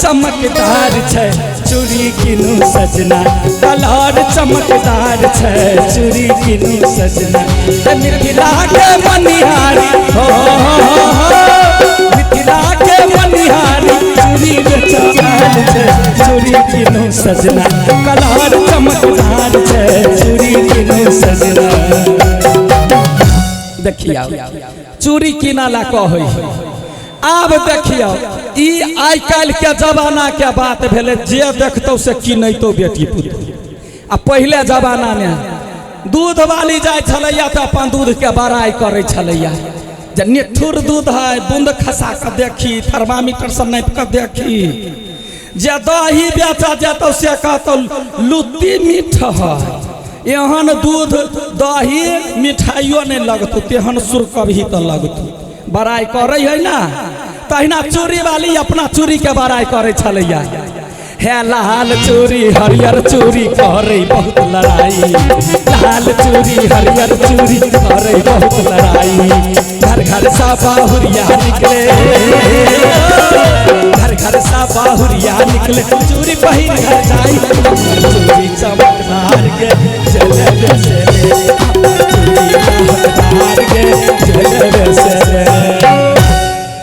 चमकदार छै चूड़ी किनू सजना, कलर चमकदार छै चूड़ी किनू सजना। मिथिला के मनिहारी हो मिथिला के मनिहारी चूड़ी बेचल छै चूड़ी किनू सजना, कलर चमकदार छै चूड़ी किनू सजना। देखिए चूड़ी किनाला कहै आब देखियो ई आइ काल्हि के जमाना के बात भेले, जे देखतौ से किनैतो बेटी पुतहु। आ पहले जमाना में दूध वाली जाय छलैया तो अपन दूध के बड़ाई करे छलैया, जे निठुर दूध है बूंद खसा के देखी, थर्मामीटर से नाप के देखी। जे दही बेचा जेतौ से कहतौ लुत्ती मीठ है, एहन दूध दही मिठाइयो नहीं लगतौ, तेहन सुर कभी तो लगतौ। बड़ाई करे है ना, तहिना चूड़ी वाली अपना चूड़ी के बड़ाई करे छलैया। है लाल चूड़ी हरियर चूड़ी करे बहुत लड़ाई, लाल चूड़ी हरियर चूड़ी करे बहुत लड़ाई। घर घर सा बाहुरिया निकले, घर घर सा बाहुरिया निकले, चूड़ी पहिन घर जाई। चूड़ी चमकदार के चले से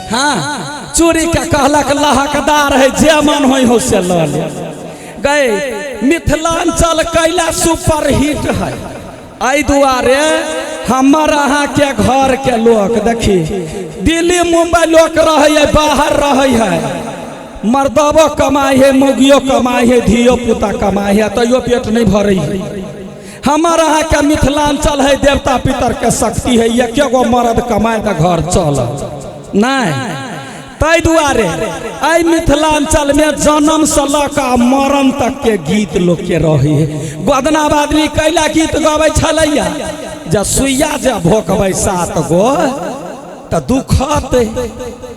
हाँ चूड़ी के कहलक लहकदार है, जे मन हो से ल ले गए। मिथिलांचल कैला सुपर हिट है, आई दुआरे हमर अहाँ के घर के लोग देखी दिल्ली मुंबई लोग रहे बाहर रहे है, मर्दबो कमाई है मुगियो कमाई है धियो पुता कमाई है, तैयो पेट नहीं भरे है। हमार अहाँ के मिथिलांचल है देवता पितर के शक्ति है, एक गो मर्द कमाए तो घर चल नहीं। तै दुआरे आई मिथिलांचल में जन्म से लका मरण तक के गीत लोग के रही है। गोदना बादली कैला गीत गवे छलैया, जब सुइया जब भोकबै 7 गो तो दुखत,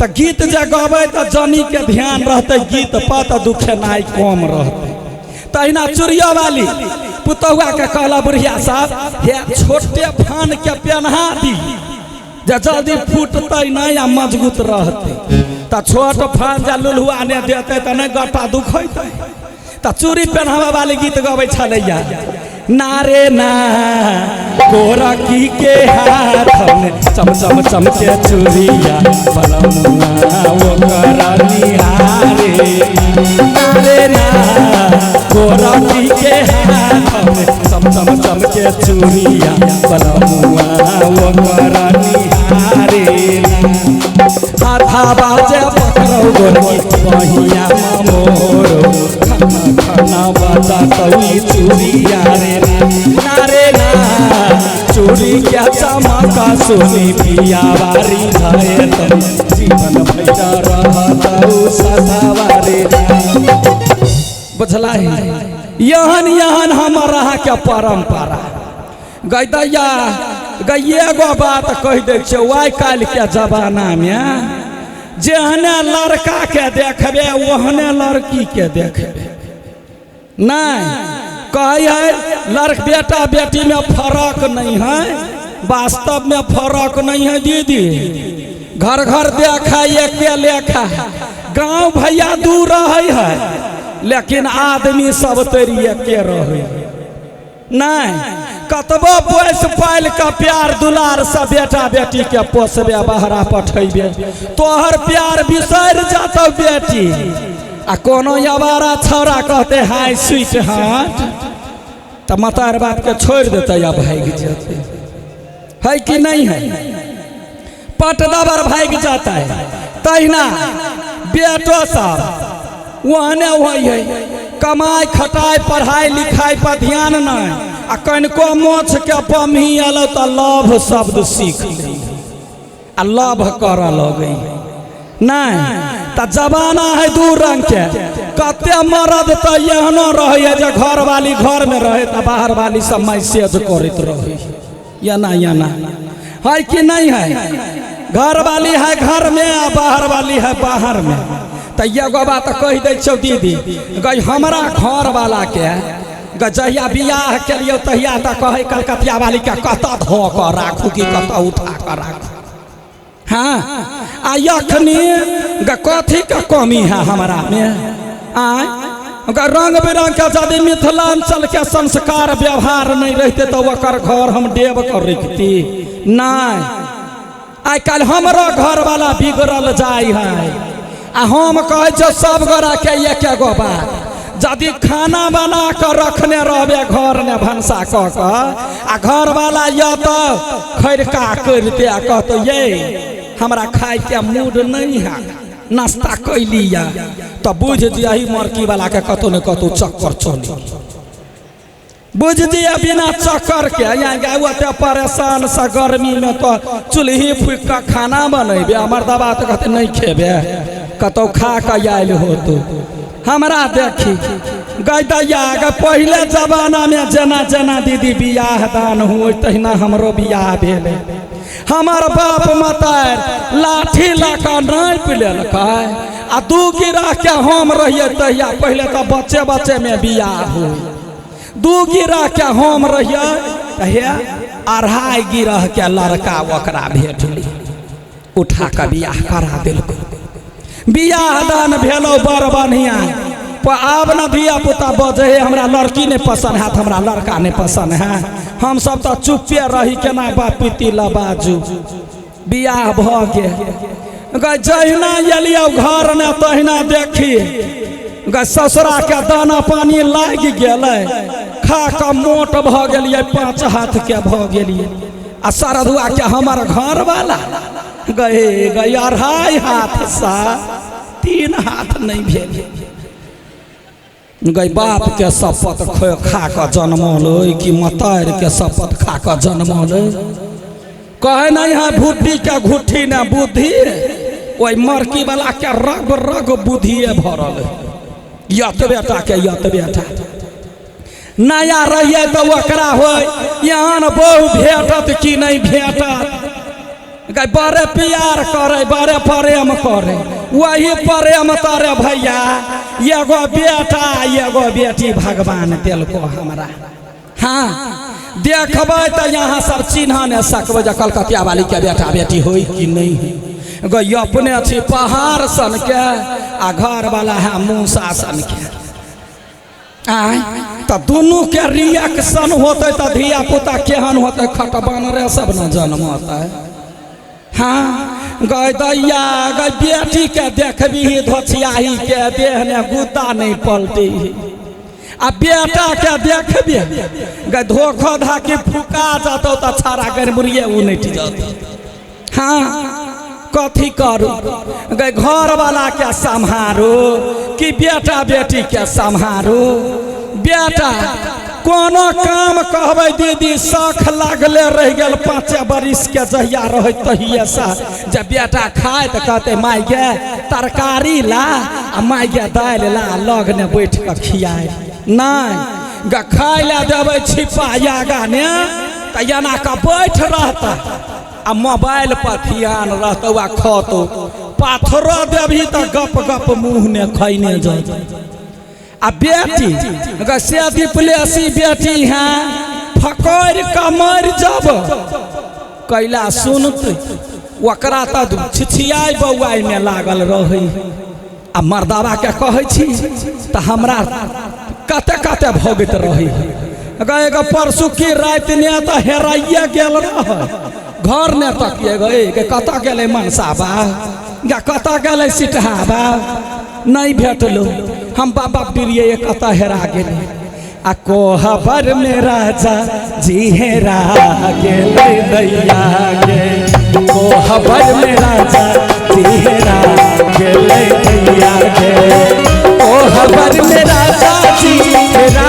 तो गीत जे गवे तो जनी के ध्यान रहते गीत पर, तो दुखे नाई कम रहते। तहिना चूड़िया वाली पुतहुआ के कहला बुढ़िया साहब हे छोटे फान के पहना दी, जल्दी फूटते नहीं या मजबूत रहते। तो छोट फान जा लुलहुआ ने देते तो नहीं गट्टा दुखेते। तो चूड़ी पहनावा वाली गीत गवे छलैया, नारे ना गोरखी के हाथ में चम चम चमके चूड़िया बलमुआ वो कर निहारे। नारे ना गोरखी के हाथ में चम चम चमके चूड़िया बलमुआ वो कर निहारे। आधा बाजे पकड़ो गोरखी बहिया मोरो, खाना खाना बता तवी चूड़िया रे। नारे ना चूड़ी क्या चमका सोनी पिया बारी धाये तन, जीवन भैया रहतौ सदावारे। बुझला है यहन यहन हमर अहाँ के परंपरा। गैदैया गैये गो बात कह दे छे, आइ काल्हि के जमाना में जेहने लड़का के देखबे ओहने लड़की के देखबे नहीं। कहे है लड़क बेटा बेटी में फर्क नहीं है, वास्तव में फर्क नहीं है दीदी। घर घर देखा एक लेखा, गांव भैया दूर रहे है लेकिन आदमी सब तेरी एके रहे नहीं। कतबो पोस पाल का प्यार दुलार से बेटा बेटी के पोसबे बहरा पठेबे, तोहर प्यार बिसर जातो बेटी। आ कोनो आवारा छौरा कहते हाय स्वीट हार्ट, तो मतार बाप के छोड़ देते या भाग जाते है कि नहीं है, पटदावर भाग जाता है। तहिना बेटो सब वहने वही है, कमाई खटाई पढ़ाई लिखाई पर ध्यान नहीं, आ कनको मोछ के पमी आलो तो लव शब्द सीख ली आ लव कर लगे नहीं। तो जमाना है दू रंग के, कते मर्द तो एहनो रहे जे घर वाली घर में रहे तो बाहर वाली सब मैसेज करते रहे, या ना है कि नहीं है। घर वाली है घर में आ बाहर वाली है बाहर में। तो एगो बात कह दे छौ दीदी, गई हमरा घर वाला के जहिया बियाह के लिए तहिया तक कहे कलकतिया वाली के कत धो कर राखू कि कत उठा कर राखू हाँ आ यखनी कथी का कमी है हमारा में आय रंग बिरंग के यदि मिथिलांचल के संस्कार व्यवहार नहीं रहते तो वकर घर हम देव कर रखती नहीं। आई कल हमारा घर वाला बिगड़ल जाय है आ हम कहे छो सब गोरा के एक गो बात यदि खाना बना कर रखने रहे घर ने भंसा कह आ घर वाला या तो खैरका करते कहते ये हमरा खाए के मूड नहीं है नाश्ता कैली या तो बुझ दिही मरकी वाला के कतो न कतो चक्कर चली बुझ दिया बिना चक्कर के यहाँ गए परेशान सा गर्मी में तो चूल्ही फूक का खाना बनेबे हमर दबा तो कहते नहीं खेबे कतो खा के आयल हो तो हमरा देखी गैया पहले जमाना में जना जना दीदी बियाह दान हुए तहिना हमरो बियाह भेले हमार बाप मतार लाठी लाका नाप लेलक आ दू गिरा के हम रहिए तहिया पहले तो बच्चे बच्चे में बियाह हो दू गिरा के हम रहिए तहिया अढ़ाई गिरह के लड़का ओकरा भेटली उठा के बियाह करा दिलक बियाह दान भेलो बड़ बढ़िया आब न धिया पुता बजे हमरा लड़की नहीं पसंद है हमरा लड़का नहीं पसंद है हम सब तो चुपे रही केना बापीती बाजू बियाह भ गए जहिना एलियो घर ने तहिना देखी ससुरा के दाना पानी लाग गए खा के मोट भ गए 5 हाथ के भ गए आ सरधुआ के हमार घर वाला गए गए 2.5 हाथ सा 3 हाथ नहीं भेल गई बाप के शपथ खा कर जन्मल कि मतार के शपथ खा कर जन्मल कहे नहीं है बुद्धि के घुट्ठी न बुद्धि वही मरकी वाला के रग रग बुद्धि भरल यत बेटा के यत बेटा नया रहिए तो ओकरा हो यहाँ बहु भेटत कि नहीं भेटत बड़े प्यार करे बड़े प्रेम करे वही प्रेम तारे भैया एगो बेटा एगो बेटी भगवान दिल को हमरा हाँ देखब तो यहाँ सब चिन्ह नहीं सकब जो कलकतिया वाली के बेटा बेटी हो कि नहीं गई अपने छी पहाड़ सन के आ घर वाला है मूसा सन के तो दोनों के रिएक्शन होते तो धिया पुता केहन होते खटबन रे सब न जन्म होता है हाँ गई दैया गई बेटी के देखबी धोछियाही के देह ने गुद्दा नहीं पलटी आ बेटा के देखबी गई धोखो धाकी फुका जातो तो छाड़ा गरमुरिये उनट जातो हाँ कथी करू गई घर वाला के संहारो कि बेटा बेटी के संहारो बेटा कोनो काम कहबै दीदी शौख लागले रह गल 5 बरिस के जहिया रहे तहिया सा जब बेटा खाए तो कहते माई गे तरकारी ला आ माई गे दाल ला लग ने बैठ के खियाए नहीं ग खाए ला देवे छिपा यागा ने तो एना का बैठ रहता आ मोबाइल पर ध्यान रहता वा खतो पाथरो देवी तो गप गप मुँह ने खैने जाए आ बेटी से दिपलेसी बेटी है फकर कमर जब कैला सुनत ओकरा तो छिछियाई बौआई में लागल रही आ मर्दावा के कहे छी तो हमरा कते कते भगत रही गए परसू की रात ने तो हेराइए गेल रह घर ने तकिए गए कत गए मनसाबा कत गए सिटहाबा नहीं भेटलो हम बाबा प्रिय कत हेरा गए आ कोहबर में राजा जी हेरा गेले दैया गे कोहबर में राजा जी हेरा गेले दैया गे कोहबर में राजा जी हेरा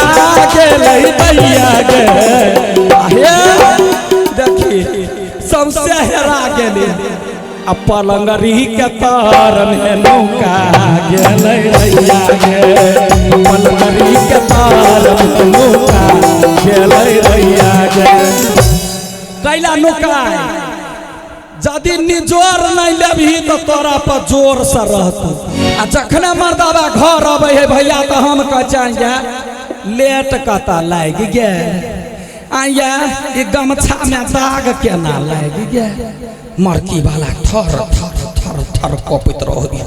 गेले दैया गे देखी सबसे हेरा गेले आ पलंगरी के तार में नौका गेले दैया गे पलंगरी के तार में नौका गेले दैया गे कैला नौका यदि निजोर नहीं लेबही तो तोरा पर जोर से रहत आ जखने मर्दावा घर अबे है भैया तो हम कह चाहिए लेट कता लाग गए आया ये गमछा में दाग केना लग गया मरकी वाला थर थर थर थर कपैत रही।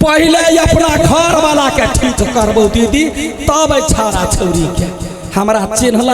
पहले अपना घर वाला के ठीक करबो दीदी तब छाड़ा छौरी के हमरा चिन्हला।